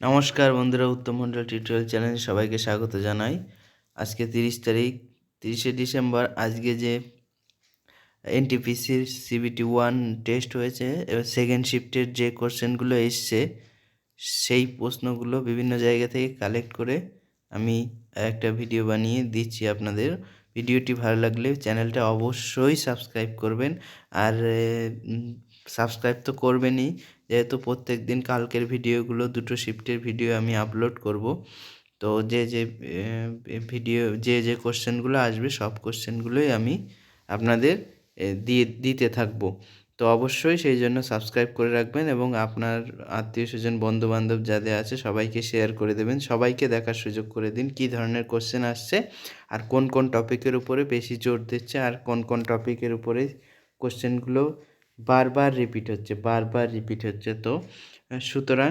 নমস্কার বন্ধুরা, উত্তম মণ্ডল টিউটোরিয়াল চ্যানেলে সবাইকে স্বাগত জানাই। আজকে 30শে ডিসেম্বর। আজকে যে এনটিপিসির CBT 1 টেস্ট হয়েছে, এবার সেকেন্ড শিফটের যে কোশ্চেনগুলো এসছে সেই প্রশ্নগুলো বিভিন্ন জায়গা থেকে কালেক্ট করে আমি একটা ভিডিও বানিয়ে দিচ্ছি আপনাদের। ভিডিওটি ভালো লাগলে চ্যানেলটা অবশ্যই সাবস্ক্রাইব করবেন। আর সাবস্ক্রাইব তো করবেনই, যেহেতু প্রত্যেক দিন কালকের ভিডিওগুলো দুটো শিফটের ভিডিও আমি আপলোড করব। তো যে কোশ্চেনগুলো আসবে সব কোশ্চেনগুলোই আমি আপনাদের দিতে থাকবো। তো অবশ্যই সেই জন্য সাবস্ক্রাইব করে রাখবেন এবং আপনার আত্মীয় স্বজন বন্ধুবান্ধব যাদের আছে সবাইকে শেয়ার করে দেবেন। সবাইকে দেখার সুযোগ করে দিন কী ধরনের কোশ্চেন আসছে আর কোন কোন টপিকের উপরে বেশি জোর দিচ্ছে আর কোন কোন টপিকের উপরে কোশ্চেনগুলো বারবার রিপিট হচ্ছে। তো সুতরাং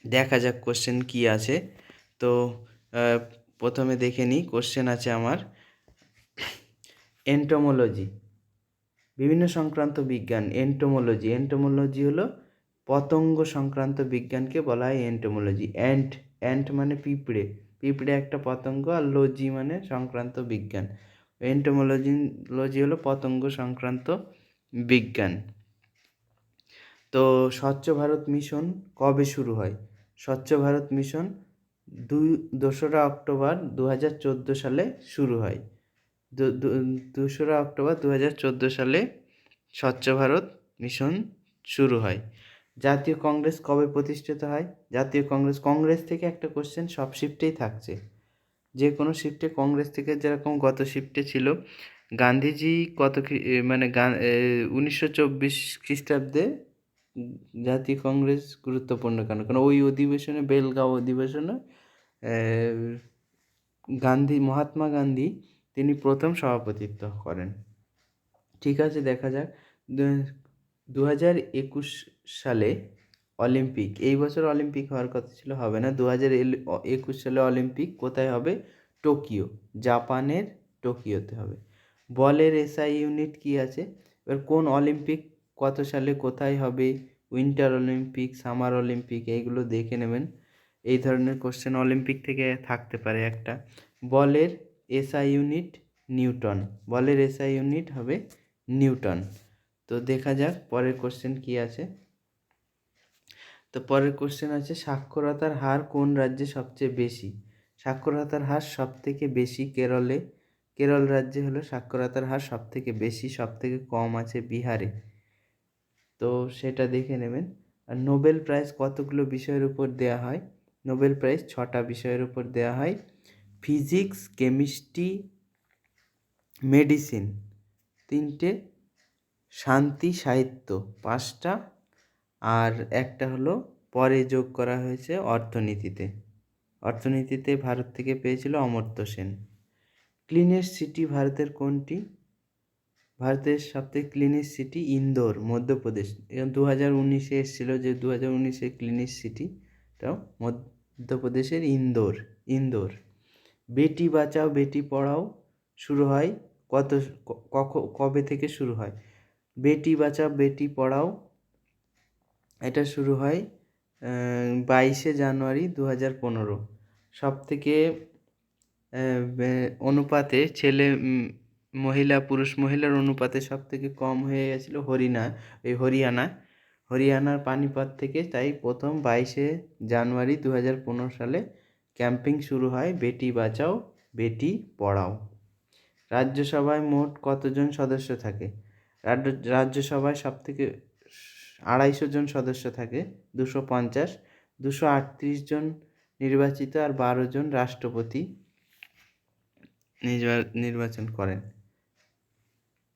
দেখা যাক কোশ্চেন কী আছে। তো প্রথমে দেখে নিই, কোশ্চেন আছে আমার এন্টোমোলজি, বিভিন্ন সংক্রান্ত বিজ্ঞান। এন্টোমোলজি হলো পতঙ্গ সংক্রান্ত বিজ্ঞানকে বলা হয় এন্টোমোলজি। অ্যান্ট মানে পিঁপড়ে একটা পতঙ্গ, আর লজি মানে সংক্রান্ত বিজ্ঞান। এন্টোমোলজি হলো পতঙ্গ সংক্রান্ত বিজ্ঞান। তো স্বচ্ছ ভারত মিশন কবে শুরু হয়? স্বচ্ছ ভারত মিশন 2রা অক্টোবর 2014 সালে শুরু হয়। 2রা অক্টোবর 2014 সালে স্বচ্ছ ভারত মিশন শুরু হয়। জাতীয় কংগ্রেস কবে প্রতিষ্ঠিত হয়? জাতীয় কংগ্রেস থেকে একটা কোশ্চেন সব শিফটেই থাকছে। যে কোনো শিফটে কংগ্রেস থেকে, যেরকম গত শিফটে ছিল গান্ধীজি 1924 খ্রিস্টাব্দে জাতীয় কংগ্রেস গুরুত্বপূর্ণ কেন? কারণ ওই অধিবেশনে, বেলগাঁও অধিবেশনে মহাত্মা গান্ধী তিনি প্রথম সভাপতিত্ব করেন। ঠিক আছে, দেখা যাক 2021 সালে অলিম্পিক, এই বছর অলিম্পিক হওয়ার কথা ছিল, হবে না। 2021 সালে অলিম্পিক কোথায় হবে? টোকিও, জাপানের টোকিওতে হবে। বলের SI ইউনিট কি আছে? এবার কোন অলিম্পিক কত সালে কোথায় হবে? উইন্টার অলিম্পিক, সামার অলিম্পিক, এইগুলো দেখে নেবেন। এই ধরনের কোশ্চেন অলিম্পিক থেকে থাকতে পারে একটা। বলের SI ইউনিট নিউটন, বলের SI ইউনিট হবে নিউটন। তো দেখা যাক পরের কোশ্চেন কি আছে। তো পরের কোশ্চেন আছে সাক্ষরতার হার কোন রাজ্যে সবচেয়ে বেশি? সাক্ষরতার হার সব থেকে বেশি কেরলে। কেরল রাজ্যে হলো সাক্ষরতার হার সব থেকে বেশি, সব থেকে কম আছে বিহারে। তো সেটা দেখে নেবেন। আর নোবেল প্রাইজ কতগুলো বিষয়ের উপর দেওয়া হয়? নোবেল প্রাইজ 6টা বিষয়ের উপর দেওয়া হয়। ফিজিক্স, কেমিস্ট্রি, মেডিসিন 3টে, শান্তি সাহিত্য 5টা, আর একটা হলো পরে যোগ করা হয়েছে অর্থনীতিতে ভারত থেকে পেয়েছিল অমর্ত্য সেন। ক্লিনেস্ট সিটি ভারতের কোনটি? ভারতের সবথেকে ক্লিনেস্ট সিটি ইন্দোর, মধ্যপ্রদেশ। এবং 2019-এ এসেছিলো যে 2019-এ ক্লিনেস্ট সিটিটাও মধ্যপ্রদেশের ইন্দোর। বেটি বাঁচাও বেটি পড়াও শুরু হয় কবে থেকে শুরু হয়? বেটি বাঁচাও বেটি পড়াও এটা শুরু হয় 22শে জানুয়ারি 2015। সব থেকে অনুপাতে পুরুষ মহিলার অনুপাতে সব থেকে কম হয়ে গেছিলো হরিয়ানার পানিপত থেকে। তাই প্রথম 22শে জানুয়ারি 2015 সালে ক্যাম্পিং শুরু হয় বেটি বাঁচাও বেটি পড়াও। রাজ্যসভায় মোট কতজন সদস্য থাকে? রাজ্যসভায় সব থেকে 250 জন সদস্য থাকে, 250। 238 জন নির্বাচিত আর 12 জন রাষ্ট্রপতি নির্বাচন করেন।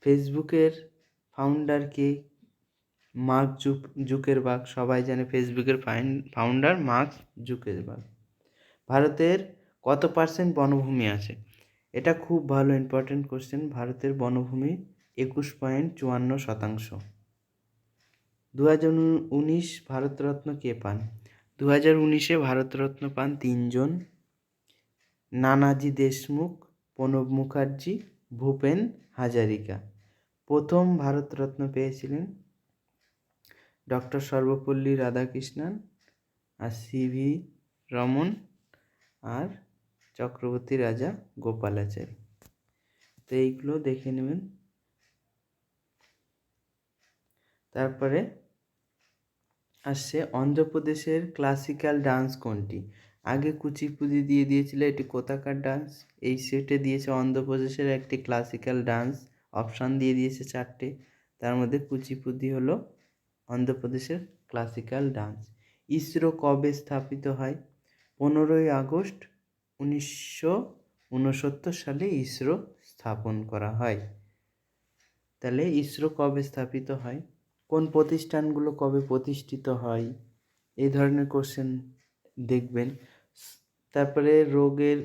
ফেসবুকের ফাউন্ডার কে? Mark Zuckerberg. সবাই জানে ফেসবুকের ফাউন্ডার মার্ক জুকেরবার্গ। ভারতের কত % বনভূমি আছে? এটা খুব ভালো ইম্পর্টেন্ট কোশ্চেন। ভারতের বনভূমি 21.54%। 2019 ভারতরত্ন কে পান? 2019-এ ভারতরত্ন পান 3 জন: নানাজি দেশমুখ, প্রণব মুখার্জি, ভূপেন হাজারিকা। প্রথম ভারতরত্ন পেয়েছিলেন ডক্টর সর্বপল্লী রাধাকৃষ্ণন আর সিভি রমন আর চক্রবর্তী রাজা গোপালাচারী। তো এইগুলো দেখে নেবেন। তারপরে আসছে অন্ধ্রপ্রদেশের ক্লাসিক্যাল ডান্স কোনটি? আগে কুচিপুদি দিয়ে দিয়েছিল, এটি কোথাকার ডান্স। এই সেটে দিয়েছে অন্ধ্রপ্রদেশের একটি ক্লাসিক্যাল ডান্স, অপশান দিয়ে দিয়েছে 4টে, তার মধ্যে কুচিপুদি হলো অন্ধ্রপ্রদেশের ক্লাসিক্যাল ডান্স। ইসরো কবে স্থাপিত হয়? 15ই আগস্ট 1969 সালে ইসরো স্থাপন করা হয়। তাহলে ইসরো কবে স্থাপিত হয়, কোন প্রতিষ্ঠানগুলো কবে প্রতিষ্ঠিত হয়, এই ধরনের কোশ্চেন দেখবেন। তারপরে রোগের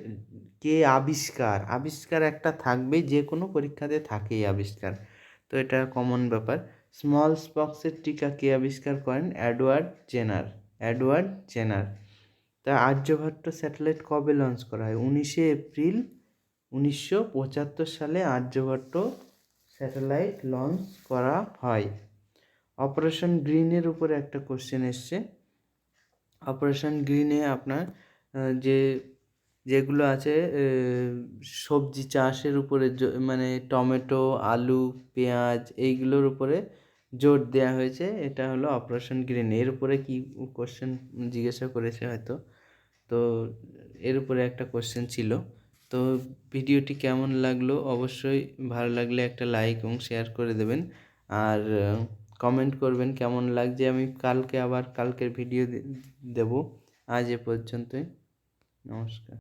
কে আবিষ্কার একটা থাকবেই, যে কোনো পরীক্ষাতে থাকেই আবিষ্কার, তো এটা কমন ব্যাপার। স্মল পক্সের টিকা কে আবিষ্কার করেন? Edward Jenner. তা আর্যভট্ট স্যাটেলাইট কবে লঞ্চ করা হয়? 19শে এপ্রিল 1975 সালে আর্যভট্ট স্যাটেলাইট লঞ্চ করা হয়। অপারেশন গ্রিনের উপরে একটা কোশ্চেন এসছে। অপারেশন গ্রিনে আপনার যেগুলো আছে সবজি চাষের উপরে, মানে টমেটো, আলু, পেঁয়াজ, এইগুলোর উপরে জোর দেওয়া হয়েছে, এটা হলো অপারেশন গ্রিন। এর উপরে কি কোশ্চেন জিজ্ঞাসা করেছে হয়তো, তো এর উপরে একটা কোশ্চেন ছিল। তো ভিডিওটি কেমন লাগলো, অবশ্যই ভালো লাগলে একটা লাইক এবং শেয়ার করে দেবেন, আর কমেন্ট করবেন কেমন লাগছে। আমি কালকের ভিডিও দেব। আজ এ পর্যন্তই, নমস্কার।